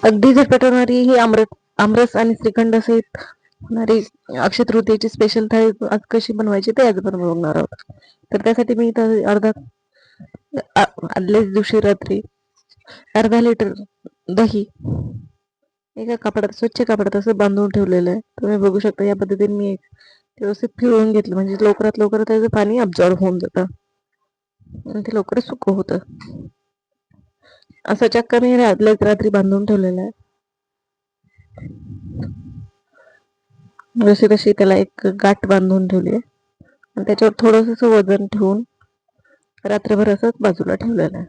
अगदी झटपट होणारी ही आमरस आणि श्रीखंड सहित होणारी अक्षय तृतीयेची स्पेशल थाळी आज कशी बनवायची ते आज बनवणार आहोत. तर त्यासाठी मी इथं आदल्याच दिवशी रात्री अर्धा लिटर दही एका कापडात स्वच्छ कापडात असं बांधून ठेवलेलं आहे. तुम्ही बघू शकता या पद्धतीने मी व्यवस्थित पिळून घेतलं म्हणजे लवकरात लवकर त्याचं पाणी अब्झॉर्ब होऊन जातं आणि ते लवकर सुकं होतं. असं चक्क मी आदल्याच रात्री बांधून ठेवलेलं आहे. जशी तशी त्याला एक गाठ बांधून ठेवली आहे आणि त्याच्यावर थोडंसं वजन ठेवून रात्रभर असंच बाजूला ठेवलेलं आहे.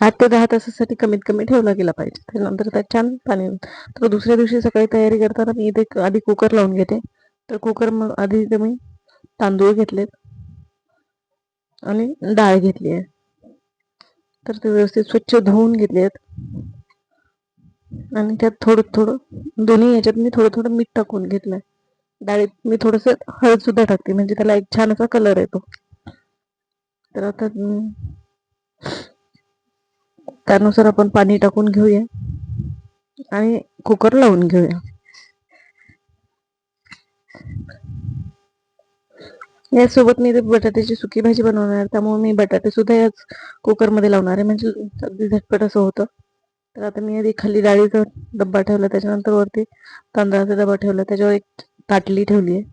8 ते 10 तासासाठी कमीत कमी ठेवला गेला पाहिजे. त्यानंतर त्यात छान पाणी. तर दुसऱ्या दिवशी सकाळी तयारी करताना मी इथे आधी कुकर लावून घेते. तर कुकर मग आधी इथे मी तांदूळ घेतलेत आणि डाळ घेतली आहे. तर ते व्यवस्थित स्वच्छ धुवून घेतलेत आणि त्यात थोडं थोडं दोन्ही ह्याच्यात मी थोडं थोडं मीठ टाकून घेतलंय. डाळीत मी थोडंसं हळद सुद्धा टाकते म्हणजे त्याला एक छान असा कलर येतो. तर आता त्यानुसार आपण पाणी टाकून घेऊया आणि कुकर लावून घेऊया. यासोबत मी बटाट्याची सुकी भाजी बनवणार आहे, त्यामुळे मी बटाटे सुद्धा याच कुकरमध्ये लावणार आहे म्हणजे अगदी झटपट असं होतं. तर आता मी आधी खाली डाळीचा डब्बा ठेवला, त्याच्यानंतर वरती तांदळाचा डब्बा ठेवला, त्याच्यावर एक ताटली ठेवली आहे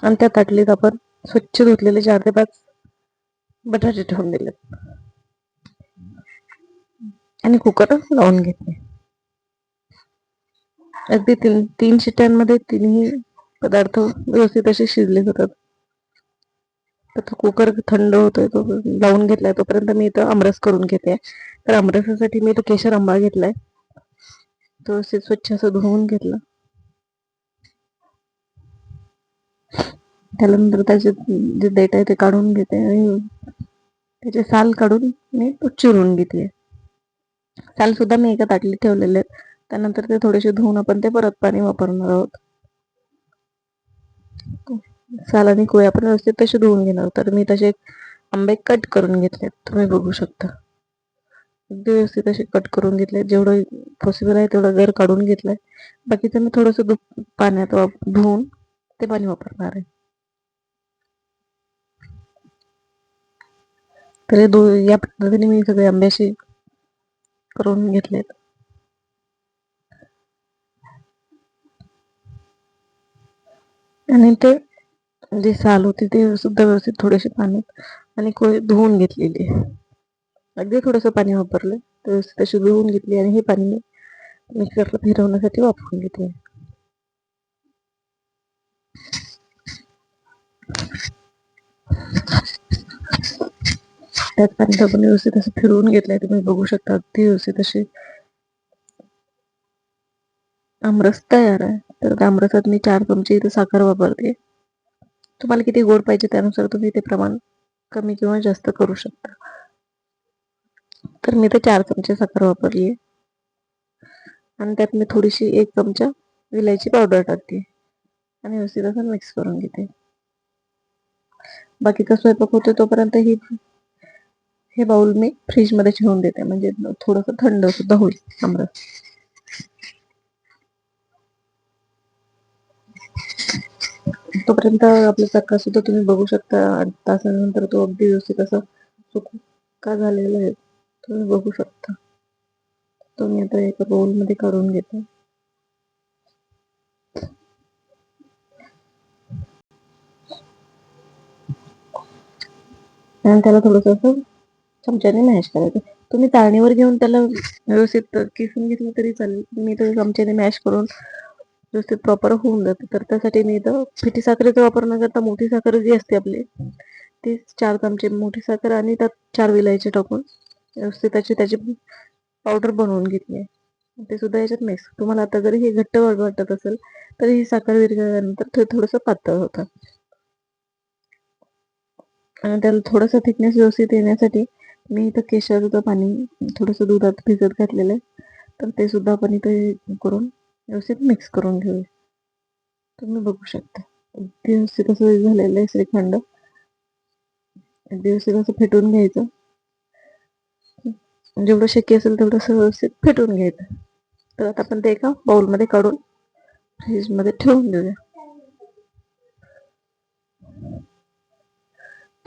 आणि त्या ताटलीत आपण स्वच्छ धुतलेले 4 ते 5 बटाटे ठेवून दिले आणि कुकर लावून घेतले. अगदी 3 शिट्ट्यांमध्ये तिन्ही पदार्थ व्यवस्थित असे शिजले जातात. तर कुकर थंड होतोय तो लावून घेतलाय तोपर्यंत मी इथं आमरस करून घेते. तर आमरसासाठी मी इथं केशर आंबा घेतलाय, तो व्यवस्थित स्वच्छ असं धुवून घेतलं. त्यानंतर त्याचे जे देठ आहे ते काढून घेते आणि त्याचे साल काढून मी तो चिरून घेते. साल सुद्धा मी एका ताटलीत ठेवलेले आहेत. त्यानंतर ते थोडेसे धुवून आपण ते परत पाणी वापरणार आहोत. साल आणि कोय आपण व्यवस्थित तसे धुवून घेणार. तर मी तसे आंबे कट करून घेतलेत, तुम्ही बघू शकता. अगदी व्यवस्थित असे कट करून घेतले, जेवढं पॉसिबल आहे तेवढं गर काढून घेतलंय. बाकीचं मी थोडंसं पाण्यात धुवून ते पाणी वापरणार आहे. तर या पद्धतीने मी सगळे आंब्याशी करून घेतलेत. आणि ते जे साल होते ते सुद्धा व्यवस्थित थोडेसे पाण्यात आणि कोय धुवून घेतलेली. अगदी थोडंसं पाणी वापरलं, व्यवस्थित अशी धुवून घेतली आणि हे पाणी मिक्सरला फिरवण्यासाठी वापरून घेतले. त्यात पाणी टाकून व्यवस्थित असं फिरवून घेतलंय. तुम्ही बघू शकता अगदी व्यवस्थित अशी आमरस तयार आहे. तर त्या आमरसात मी 4 चमचे इथे साखर वापरते. तुम्हाला किती गोड पाहिजे त्यानुसार तुम्ही ते प्रमाण कमी किंवा जास्त करू शकता. तर मी इथे 4 चमचे साखर वापरली आहे आणि त्यात मी थोडीशी 1 चमचा विलायची पावडर टाकते आणि व्यवस्थित असं मिक्स करून घेते. बाकीचा स्वयंपाक होतो तोपर्यंत हे बाउल मी फ्रीजमध्ये ठेवून देते म्हणजे थोडंसं थंड सुद्धा होईल आमरस. तोपर्यंत आपला चक्का सुद्धा तुम्ही बघू शकता 8 तासानंतर तो अगदी व्यवस्थित असा सुका झालेला आहे, तुम्ही बघू शकता. तो मी आता एका बाउलमध्ये काढून घेते. आणि त्याला थोडंसं असं चमच्याने मॅश करायचं. तुम्ही चाळणीवर घेऊन त्याला व्यवस्थित किसून घेतलं तरी चालेल. मी तर चमच्याने मॅश करून व्यवस्थित प्रॉपर होऊन जाते. तर त्यासाठी मी इथं पिठी साखरेचा वापर न करता मोठी साखर जी असते आपली ती 4 चमचे मोठी साखर आणि त्यात 4 विलायची टाकून व्यवस्थित त्याची पावडर बनवून घेतली आहे. ते सुद्धा याच्यात मिक्स. तुम्हाला आता जरी हे घट्ट वाटत असेल तर ही साखर विरघळल्यानंतर ते थोडंसं पातळ होतं आणि त्याला थोडंसं थिकनेस व्यवस्थित येण्यासाठी मी इथं केशरचं पाणी थोडंसं दुधात भिजत घातलेलं आहे. तर ते सुद्धा आपण इथे करून व्यवस्थित मिक्स करून घेऊया. तुम्ही बघू शकता अगदी व्यवस्थित असं झालेलं आहे श्रीखंड. व्यवस्थित असं फेटून घ्यायचं. जेवढं शक्य असेल तेवढं असं व्यवस्थित फेटून घ्यायचं. तर आता आपण ते एका बाउलमध्ये काढून फ्रीजमध्ये ठेवून देऊया.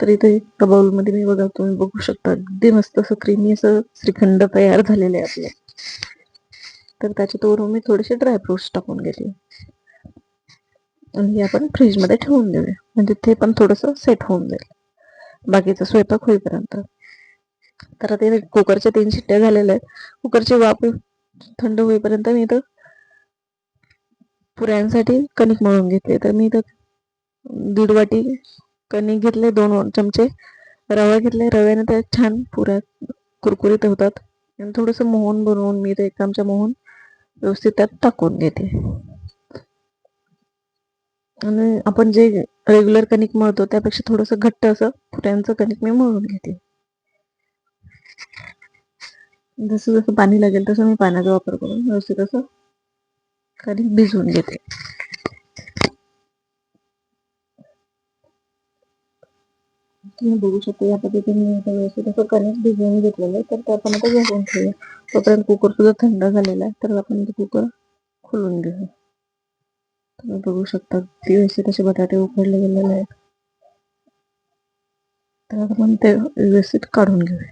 तर इथे एका बाउलमध्ये मी बघा, तुम्ही बघू शकता अगदी मस्त असं क्रीमी असं श्रीखंड तयार झालेलं आहे आपलं. तर त्याच्यातून मी थोडेसे ड्रायफ्रुट्स टाकून घेतले आणि हे आपण फ्रीजमध्ये ठेवून देऊया, म्हणजे ते पण थोडंसं सेट होऊन जाईल बाकीचा स्वयंपाक होईपर्यंत. तर आता कुकरच्या 3 शिट्ट्या झालेल्या आहेत. कुकरची वाफ थंड होईपर्यंत मी इथं पुऱ्यांसाठी कणिक मळून घेतले. तर मी इथं 1.5 वाटी कणिक घेतले, 2 चमचे रवा घेतले. रव्याने त्या छान पुऱ्या कुरकुरीत होतात. आणि थोडंसं मोहन बनवून मी इथं 1 चमचा मोहन व्यवस्थित त्यात टाकून घेते. आणि आपण जे रेग्युलर कणिक मळतो त्यापेक्षा थोडंसं घट्ट असं पुऱ्यांचं कणिक मी मळून घेते. जसं जसं पाणी लागेल तसं मी पाण्याचा वापर करून व्यवस्थित असं कणिक भिजवून घेते. तुम्ही बघू शकता या पद्धतीने मी आता व्यवस्थित असं कणिक भिजवून घेतलेलं आहे. तर ते आपण आता झाकून ठेवूया. तोपर्यंत कुकर सुद्धा थंड झालेला आहे. तर आपण कुकर खोलून घेऊया. तुम्ही बघू शकता ती व्यवस्थित असे बटाटे उकडले गेलेले आहेत. तर आपण ते व्यवस्थित काढून घेऊया.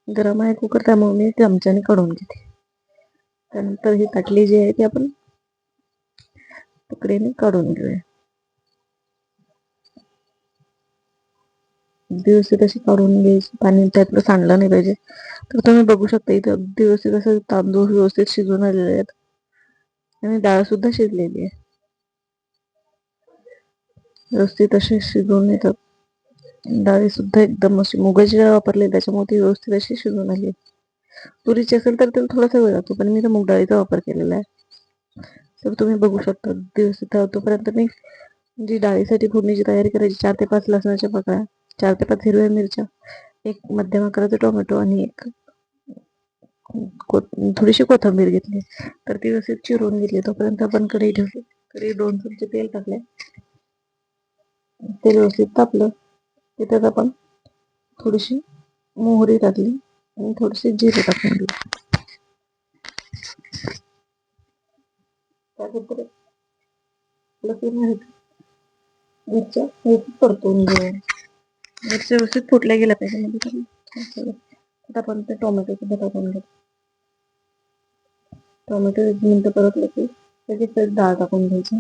गरम आहे कुकर, त्यामुळे मी चमच्याने काढून घेते. त्यानंतर ही ताटली जी आहे ती आपण तुकड्याने काढून घेऊया. व्यवस्थित अशी काढून घ्यायची, पाणी त्यातलं सांडलं नाही पाहिजे. तर तुम्ही बघू शकता इथं अगदी व्यवस्थित असं तांदूळ व्यवस्थित शिजून आलेले आहेत आणि डाळ सुद्धा शिजलेली आहे. व्यवस्थित असे शिजून येतात. डाळी सुद्धा एकदम अशी मुगाची डाळ वापरली त्याच्यामुळे ती व्यवस्थित अशी शिजून आली. तुरीची असेल तर त्याला थोडासा वेळ लागतो, पण मी तर मूग डाळीचा वापर केलेला आहे. तर तुम्ही बघू शकता व्यवस्थित तोपर्यंत मी जी डाळीसाठी फोडणीची तयारी करायची, 4 ते 5 लसणाच्या पाकळ्या, 4 ते 5 हिरव्या मिरच्या, 1 मध्यम आकाराचा टोमॅटो आणि 1 थोडीशी कोथिंबीर घेतली. तर ती व्यवस्थित चिरून घेतली. तोपर्यंत आपण कढई ठेवली. कढईत 2 चमचे तेल टाकले. तेल व्यवस्थित तापलं की त्यात आपण थोडीशी मोहरी टाकली आणि थोडेसे जिरे टाकून दिले. त्यानंतर लसूण मिरच्या व्यवस्थित परतवून घेऊया. मिरच्या व्यवस्थित फुटल्या गेल्या पाहिजे, म्हणजे आता आपण ते टोमॅटो सुद्धा टाकून घेऊ. टोमॅटो 1 मिनिट परतलं की त्याची डाळ टाकून घ्यायची.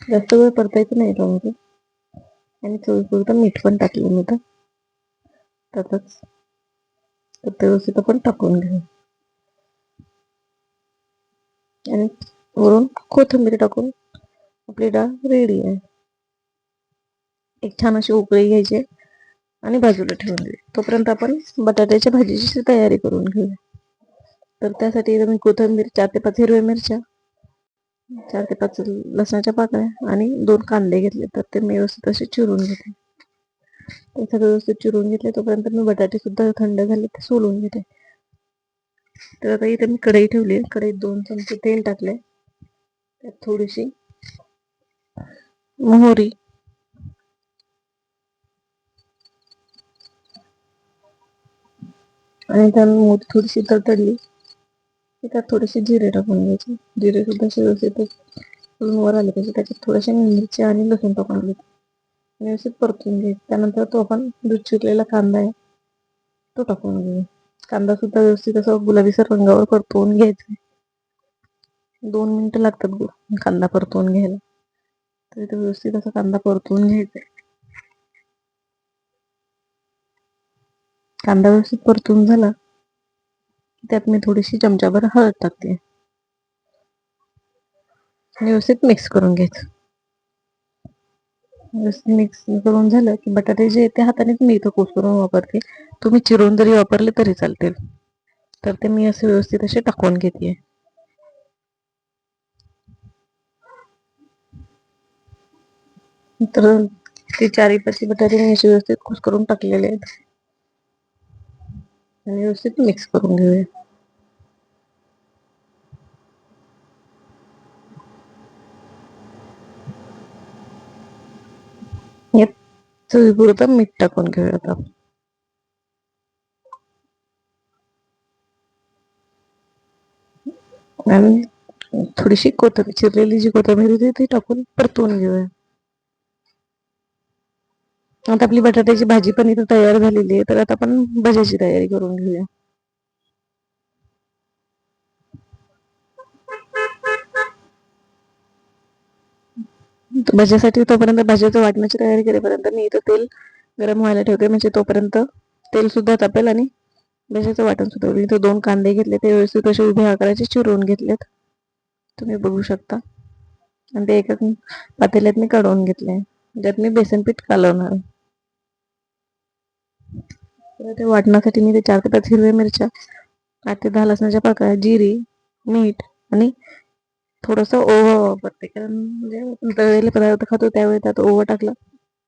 जास्त वेळ परतायचं नाही टोमॅटो. आणि चवीपुरतं मीठ पण टाकलं मी त्यातच. तर ते व्यवस्थित आपण टाकून घेऊ आणि वरून कोथिंबीर टाकून आपली डाळ रेडी आहे. एक छान अशी उकळी घ्यायची आणि बाजूला ठेवून द्यायची. तोपर्यंत आपण बटाट्याच्या भाजीची तयारी करून घेऊया. तर त्यासाठी मी कोथिंबीर, 4 ते 5 हिरव्या मिरच्या, 4 ते 5 लसणाच्या पाकळ्या आणि 2 कांदे घेतले. तर ते मी व्यवस्थित असे चिरून घेते. ते सगळं व्यवस्थित चिरून घेतले. तोपर्यंत मी बटाटे सुद्धा थंड झाले ते सोलून घेते. तर आता इथे मी कढई ठेवली. कढईत 2 चमचे तेल टाकले. त्यात थोडीशी मोहरी, आणि त्यात थोडीशी तडतडली त्यात थोडेसे जिरे टाकून घ्यायचे. जिरे सुद्धा व्यवस्थित वर आले पाहिजे. त्याच्यात थोड्याशा मिरच्या आणि लसूण टाकून घ्यायचे. व्यवस्थित परतून घ्यायचे. त्यानंतर तो आपण दूध चिरलेला कांदा आहे तो टाकून घेऊ. कांदा सुद्धा व्यवस्थित असा गुलाबीसर रंगावर परतवून घ्यायचा. 2 मिनिटं लागतात कांदा परतवून घ्यायला. तर इथे व्यवस्थित असा कांदा परतवून घ्यायचा. कांदा व्यवस्थित परतून झाला त्यात मी थोडीशी चमचाभर हळद टाकते. व्यवस्थित मिक्स करून घ्यायचं. व्यवस्थित मिक्स करून झालं की बटाटे जे ते हातानेच मी इथं कुस्करून वापरते. तुम्ही चिरून जरी वापरले तरी चालतील. तर ते मी असे व्यवस्थित असे टाकून घेते. तर ते 4-5 बटाटे मी असे व्यवस्थित कुस्करून टाकलेले आहेत आणि व्यवस्थित मिक्स करून घेऊया. चवीपुरतं मीठ टाकून घेऊयात आपण. आणि थोडीशी कोथिंबीर, चिरलेली जी कोथिंबीर होती ती टाकून परतवून घेऊया. आता आपली बटाट्याची भाजी पण इथं तयार झालेली आहे, तर आता आपण भज्याची तयारी करून घेऊया. भज्यासाठी तोपर्यंत भाज्याचं वाटण्याची तयारी करेपर्यंत मी इथं तेल गरम व्हायला ठेवते, म्हणजे तोपर्यंत तेल सुद्धा तापेल आणि भज्याचं वाटण सुद्धा होईल. इथं 2 कांदे घेतले, ते व्यवस्थित असे उभ्या आकाराचे चिरून घेतलेत, तुम्ही बघू शकता. आणि ते एका पातेल्यात मी काढून घेतले, त्यात मी बेसन पीठ कालवणार आहे. तर ते वाटण्यासाठी मी ते 4 ते 5 हिरव्या मिरच्या, 8 ते 10 लसणाच्या पाकळ्या, जिरी, मीठ आणि थोडंसं ओवा वापरते, कारण म्हणजे आपण तळलेले पदार्थ खातो त्यावेळी त्यात ओवा टाकला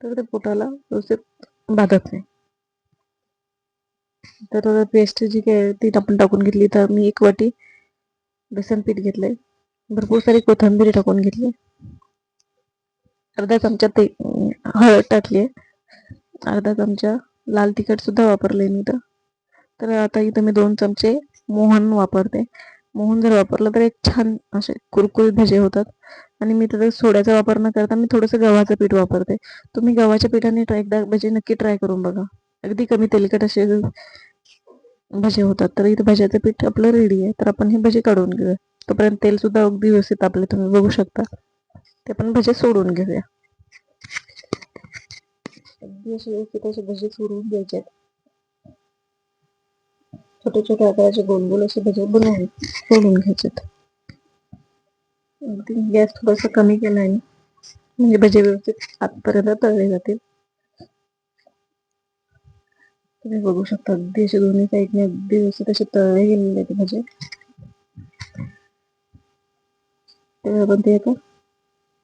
तर ते पोटाला व्यवस्थित बाधत नाही. तर पेस्ट जी काय ती आपण टाकून घेतली, तर मी 1 वाटी बेसन पीठ घेतलंय, भरपूर सारी कोथिंबीर टाकून घेतली, अर्धा चमचा हळद टाकली आहे, अर्धा चमचा लाल तिखट सुद्धा वापरले मी इथं. तर आता इथं मी 2 चमचे मोहन वापरते. मोहन जर वापरलं तर एक छान असे कुरकुरीत भजे होतात. आणि मी तर सोड्याचा वापर न करता मी थोडंसं गव्हाचं पीठ वापरते. तुम्ही गव्हाच्या पिठाने एकदा भजे नक्की ट्राय करून बघा. अगदी कमी तेलकट असे भजे होतात. तर इथं भज्याचं पीठ आपलं रेडी आहे, तर आपण हे भजे काढून घेऊया. तोपर्यंत तेल सुद्धा अगदी व्यवस्थित आपले तुम्ही बघू शकता. ते आपण भजे सोडून घेऊया. अगदी असे व्यवस्थित असे भजे सोडून घ्यायचे. छोटे छोटे आकाराचे गोल गोल असे भजे बनवून सोडून घ्यायचे. अगदी गॅस थोडासा कमी केला आहे, म्हणजे भजे व्यवस्थित आतपर्यंत तळले जातील. तुम्ही बघू शकता अगदी असे दोन्ही साईडने अगदी व्यवस्थित असे तळले गेलेले आहेत भजे. तर आपण ते एका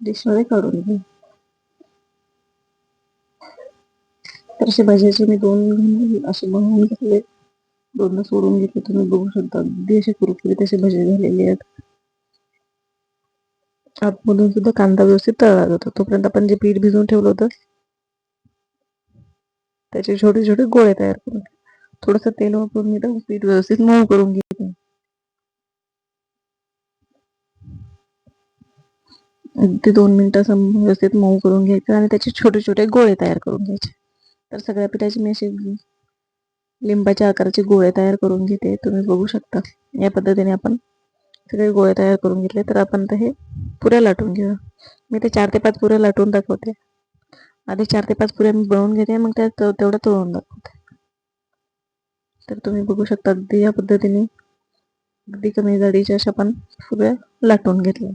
डिशमध्ये काढून घेऊ. तर असे भज्याचे मी 2 असे बनवून घेतले, 2 सोडून घेतले. तुम्ही बघू शकता अगदी असे कुरकुरीत असे भजे झालेले आहेत. आतमधून सुद्धा कांदा व्यवस्थित तळला जातो. तोपर्यंत आपण जे पीठ भिजवून ठेवलं होतं त्याचे छोटे छोटे गोळे तयार करून, थोडंसं तेल वापरून मी पीठ व्यवस्थित मऊ करून घेते. अगदी 2 मिनिटं व्यवस्थित मऊ करून घ्यायचं आणि त्याचे छोटे छोटे गोळे तयार करून घ्यायचे. तर सगळ्या पिठाची मी अशी लिंबाच्या आकाराचे गोळे तयार करून घेते. तुम्ही बघू शकता या पद्धतीने आपण सगळे गोळे तयार करून घेतले. तर आपण हे पुऱ्या लाटून घेऊया. मी ते 4 ते 5 पुऱ्या लाटून दाखवते. आधी 4 ते 5 पुऱ्या मी बनवून घेते, मग त्यात तेवढं तळून दाखवते. तर तुम्ही बघू शकता अगदी या पद्धतीने अगदी कमी जाडीच्या अशा आपण पुऱ्या लाटून घेतल्या.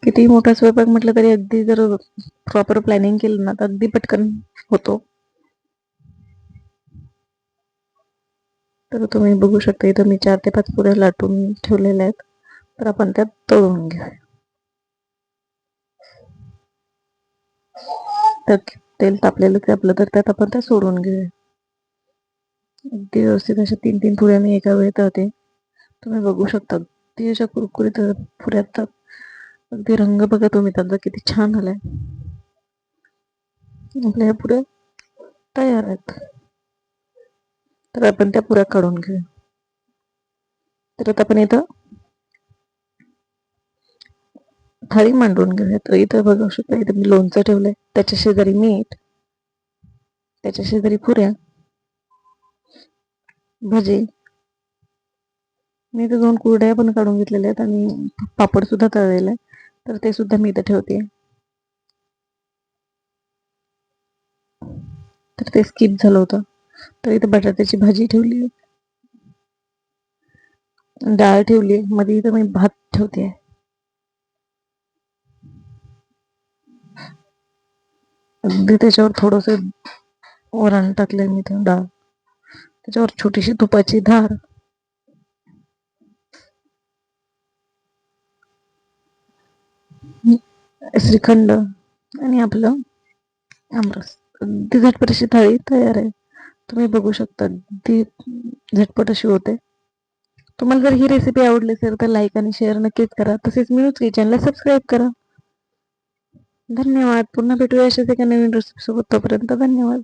किती मोठा स्वयंपाक म्हटलं तरी अगदी जर प्रॉपर प्लॅनिंग केलं ना तर अगदी पटकन होतो. तर तुम्ही बघू शकता इथं मी 4 ते 5 पुऱ्या लाटून ठेवलेल्या आहेत. तर आपण त्यात तळून घेऊया. तर तेल तापलेलं ते आपलं, तर त्यात आपण त्या सोडून घेऊया. अगदी व्यवस्थित अशा 3-3 पुऱ्या मी एका वेळी तळते. तुम्ही बघू शकता अगदी अशा कुरकुरीत पुऱ्यात. अगदी रंग बघा तुम्ही त्यांचा किती छान आलाय. आपल्या ह्या पुऱ्या तयार आहेत. तर आपण त्या पुऱ्या काढून घेऊया. तर आता आपण इथं थाळी मांडून घेऊया. तर इथं बघू शकता इथं मी लोणचं ठेवलंय, त्याच्या शेजारी मीठ, त्याच्या शेजारी पुऱ्या, भजे. मी इथं 2 कुरडया पण काढून घेतलेल्या आहेत आणि पापड सुद्धा तळलेला आहे. तर ते सुद्धा मी इथं ठेवते. तर ते स्किप झालं होतं. तर इथं बटाट्याची भाजी ठेवली, डाळ ठेवली, मध्ये इथं मी भात ठेवते. अगदी त्याच्यावर थोडंसं वरण टाकलंय मी, डाळ, त्याच्यावर छोटीशी तुपाची धार, श्रीखंड आणि आपलं आमरस. अगदी झटपट अशी थाळी तयार आहे. तुम्ही बघू शकता अगदी झटपट अशी होते. तुम्हाला जर ही रेसिपी आवडली असेल तर लाईक आणि शेअर नक्कीच करा. तसेच न्यूज किचनला सबस्क्राईब करा. धन्यवाद. पुन्हा भेटूया अशाच एका नवीन रेसिपी सोबत. तोपर्यंत धन्यवाद.